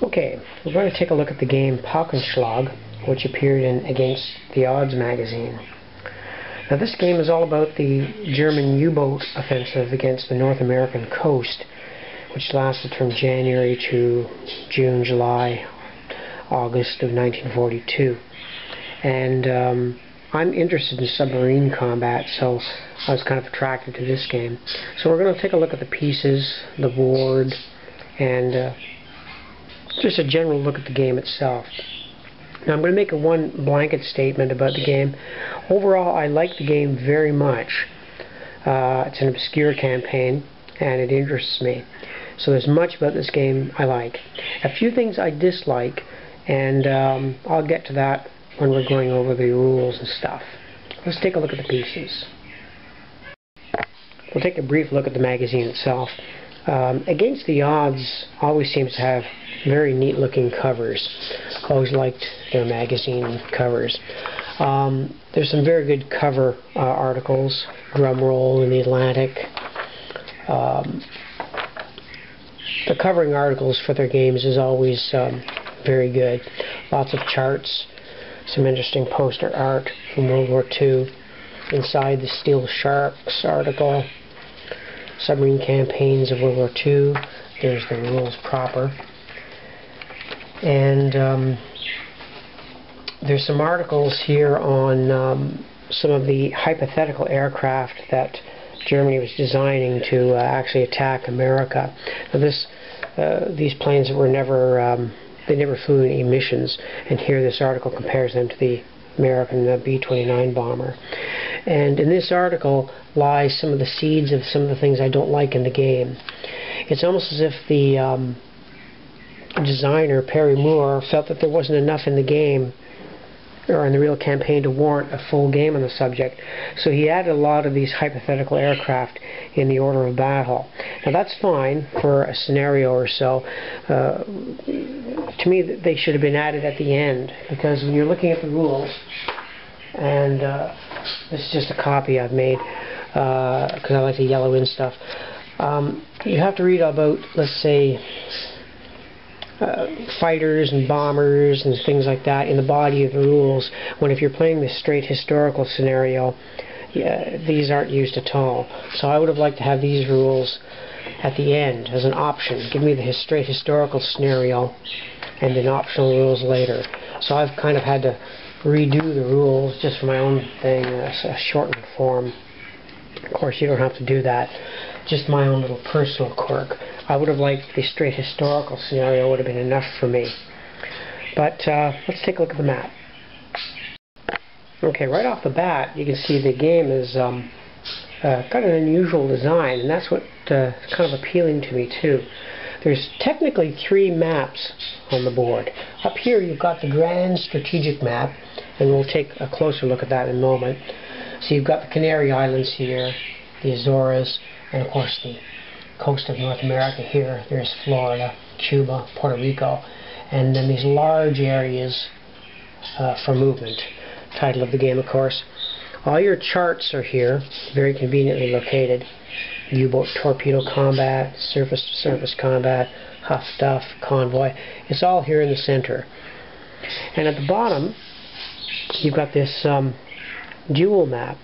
Okay, we're going to take a look at the game Paukenschlag, which appeared in Against the Odds magazine. Now this game is all about the German U-boat offensive against the North American coast, which lasted from January to June, July, August of 1942. And I'm interested in submarine combat, so I was kind of attracted to this game. So we're going to take a look at the pieces, the board, and just a general look at the game itself. Now I'm going to make one blanket statement about the game. Overall, I like the game very much. It's an obscure campaign, and it interests me. So there's much about this game I like. A few things I dislike, and I'll get to that when we're going over the rules and stuff. Let's take a look at the pieces. We'll take a brief look at the magazine itself. Against the Odds always seems to have very neat looking covers. Always liked their magazine covers. There's some very good cover articles. Drumroll in the Atlantic. The covering articles for their games is always very good. Lots of charts. Some interesting poster art from World War II. Inside the Steel Sharks article. Submarine campaigns of World War II. There's the rules proper. And there's some articles here on some of the hypothetical aircraft that Germany was designing to actually attack America. Now these planes were never they never flew any missions, and here this article compares them to the American B-29 bomber. And in this article lies some of the seeds of some of the things I don't like in the game. It's almost as if the designer, Perry Moore, felt that there wasn't enough in the game or in the real campaign to warrant a full game on the subject. So he added a lot of these hypothetical aircraft in the order of battle. Now that's fine for a scenario or so. To me, they should have been added at the end, because when you're looking at the rules, and this is just a copy I've made because I like to yellow in stuff, you have to read about, let's say, fighters and bombers and things like that in the body of the rules, when if you're playing the straight historical scenario, these aren't used at all. So I would have liked to have these rules at the end as an option. Give me the straight historical scenario and then optional rules later. So I've kind of had to redo the rules just for my own thing, a shortened form. Of course, you don't have to do that. Just my own little personal quirk. I would have liked the straight historical scenario, would have been enough for me. But let's take a look at the map. Okay, right off the bat, you can see the game is got an unusual design, and that's what kind of appealing to me too. There's technically 3 maps on the board. Up here you've got the grand strategic map, and we'll take a closer look at that in a moment. So you've got the Canary Islands here, the Azores, and of course the coast of North America here. There's Florida, Cuba, Puerto Rico, and then these large areas for movement. Title of the game, of course. All your charts are here, very conveniently located. U-boat torpedo combat, surface-to-surface combat, Huff Duff, convoy. It's all here in the center. And at the bottom, you've got this dual map.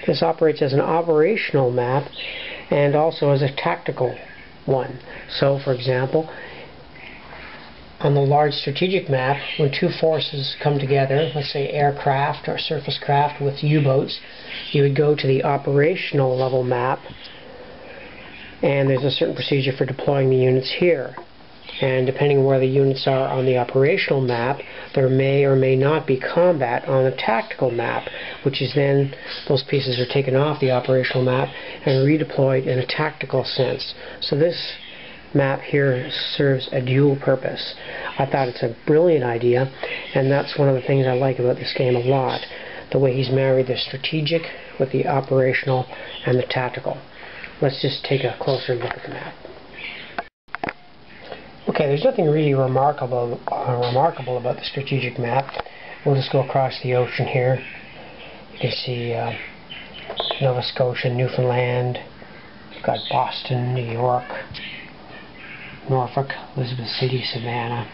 This operates as an operational map and also as a tactical one. So, for example, on the large strategic map, when 2 forces come together, let's say aircraft or surface craft with U-boats, you would go to the operational level map, and there's a certain procedure for deploying the units here. And depending on where the units are on the operational map, there may or may not be combat on the tactical map, which is then those pieces are taken off the operational map and redeployed in a tactical sense. So this map here serves a dual purpose. I thought it's a brilliant idea, and that's one of the things I like about this game a lot, the way he's married the strategic with the operational and the tactical. Let's just take a closer look at the map. Okay, there's nothing really remarkable about the strategic map. We'll just go across the ocean here. You can see Nova Scotia, Newfoundland. We've got Boston, New York. Norfolk, Elizabeth City, Savannah,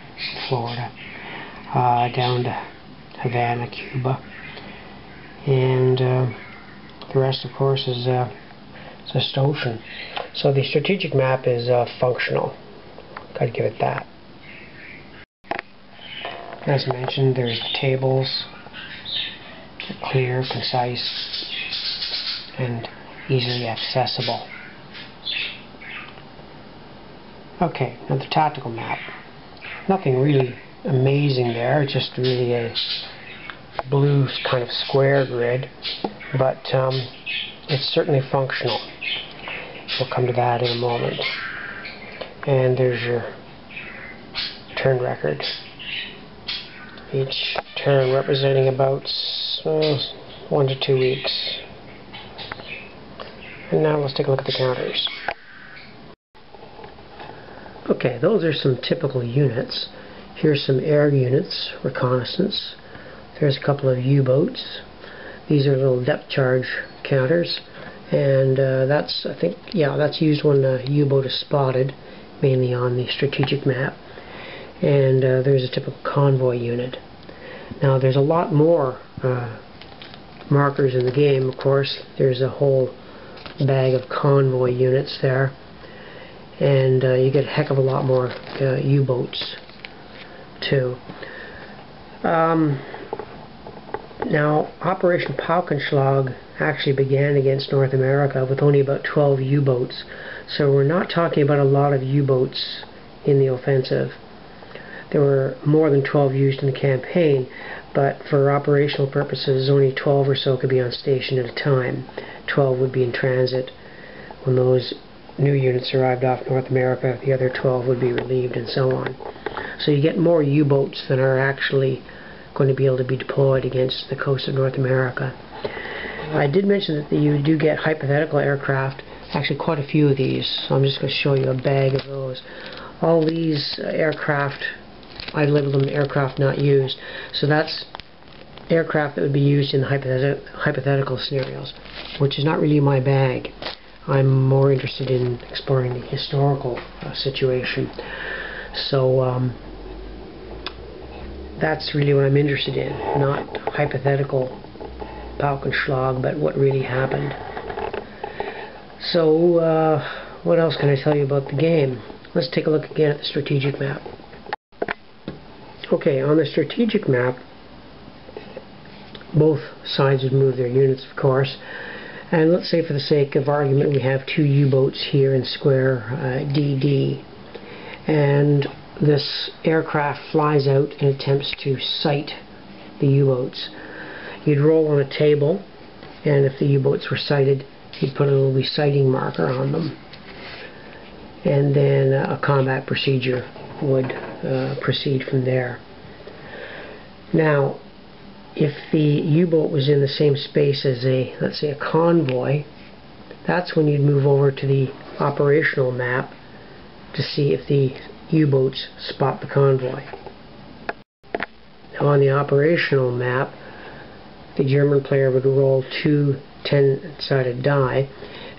Florida, down to Havana, Cuba, and the rest, of course, is just ocean. So the strategic map is functional. Gotta give it that. As mentioned, there's the tables, clear, concise, and easily accessible. Okay, now the tactical map. Nothing really amazing there, just really a blue kind of square grid, but it's certainly functional. We'll come to that in a moment. And there's your turn record. Each turn representing about 1 to 2 weeks. And now let's take a look at the counters. Okay, those are some typical units. Here's some air units, reconnaissance. There's a couple of U-boats. These are little depth charge counters, and that's, I think, yeah, that's used when a U-boat is spotted, mainly on the strategic map. And there's a typical convoy unit. Now there's a lot more markers in the game, of course. There's a whole bag of convoy units there, and you get a heck of a lot more U-boats too. Now, Operation Paukenschlag actually began against North America with only about 12 U-boats, so we're not talking about a lot of U-boats in the offensive. There were more than 12 used in the campaign, but for operational purposes only 12 or so could be on station at a time. 12 would be in transit. When those new units arrived off North America, the other 12 would be relieved, and so on. So you get more U-boats than are actually going to be able to be deployed against the coast of North America. I did mention that you do get hypothetical aircraft, actually quite a few of these, so I'm just going to show you a bag of those. All these aircraft, I labeled them aircraft not used, so that's aircraft that would be used in hypothetical scenarios, which is not really my bag. I'm more interested in exploring the historical situation. So that's really what I'm interested in, not hypothetical Paukenschlag, but what really happened. So what else can I tell you about the game? Let's take a look again at the strategic map. Okay, on the strategic map, both sides would move their units, of course. And let's say, for the sake of argument, we have 2 U-boats here in square DD. And this aircraft flies out and attempts to sight the U-boats. You'd roll on a table, and if the U-boats were sighted, you'd put a little sighting marker on them. And then a combat procedure would proceed from there. Now, if the U-boat was in the same space as a, let's say, a convoy, that's when you'd move over to the operational map to see if the U-boats spot the convoy. Now, on the operational map, the German player would roll 2 10-sided die,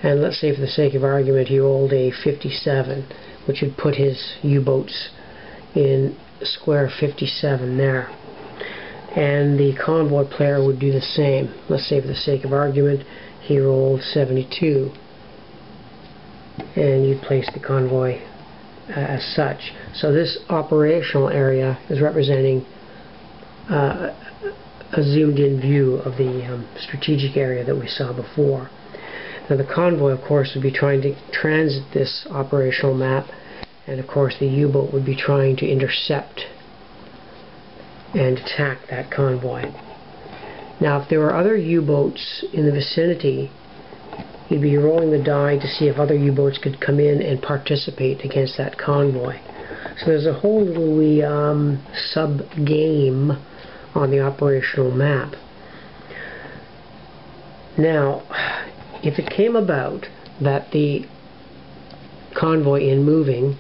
and let's say, for the sake of argument, he rolled a 57, which would put his U-boats in square 57 there. And the convoy player would do the same. Let's say, for the sake of argument, he rolled 72, and you'd place the convoy as such. So this operational area is representing a zoomed-in view of the strategic area that we saw before. Now, the convoy, of course, would be trying to transit this operational map, and of course the U-boat would be trying to intercept and attack that convoy. Now, if there were other U-boats in the vicinity, you'd be rolling the die to see if other U-boats could come in and participate against that convoy. So there's a whole little wee sub-game on the operational map. Now, if it came about that the convoy in moving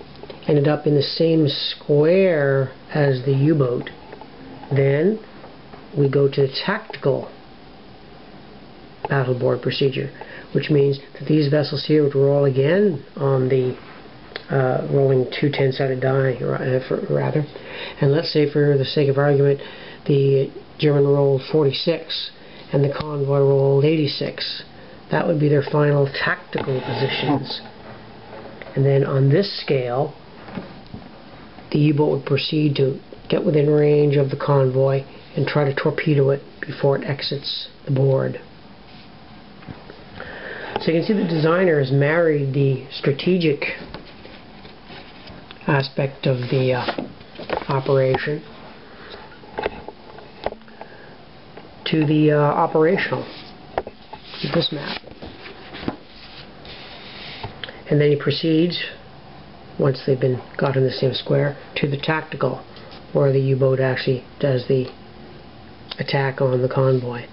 ended up in the same square as the U-boat, then we go to the tactical battleboard procedure, which means that these vessels here would roll again on the rolling 2 10-sided die, rather. And let's say, for the sake of argument, the German rolled 46 and the convoy rolled 86. That would be their final tactical positions. And then on this scale, the U-boat would proceed to get within range of the convoy and try to torpedo it before it exits the board. So you can see the designer has married the strategic aspect of the operation to the operational with this map. And then he proceeds, once they've been got in the same square, to the tactical, where the U-boat actually does the attack on the convoy.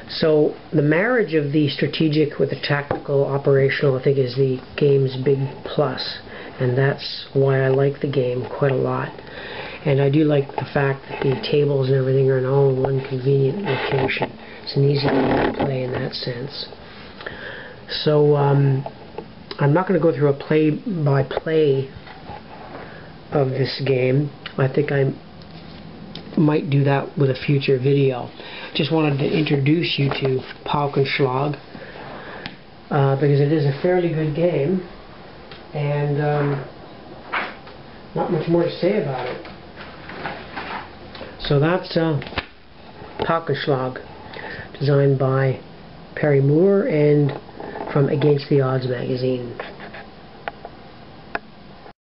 So the marriage of the strategic with the tactical operational, I think, is the game's big plus, and that's why I like the game quite a lot. And I do like the fact that the tables and everything are in all in one convenient location. It's an easy game to play in that sense. So I'm not going to go through a play-by-play of this game. I think I might do that with a future video. Just wanted to introduce you to Paukenschlag because it is a fairly good game, and not much more to say about it. So that's Paukenschlag, designed by Perry Moore and from Against the Odds magazine.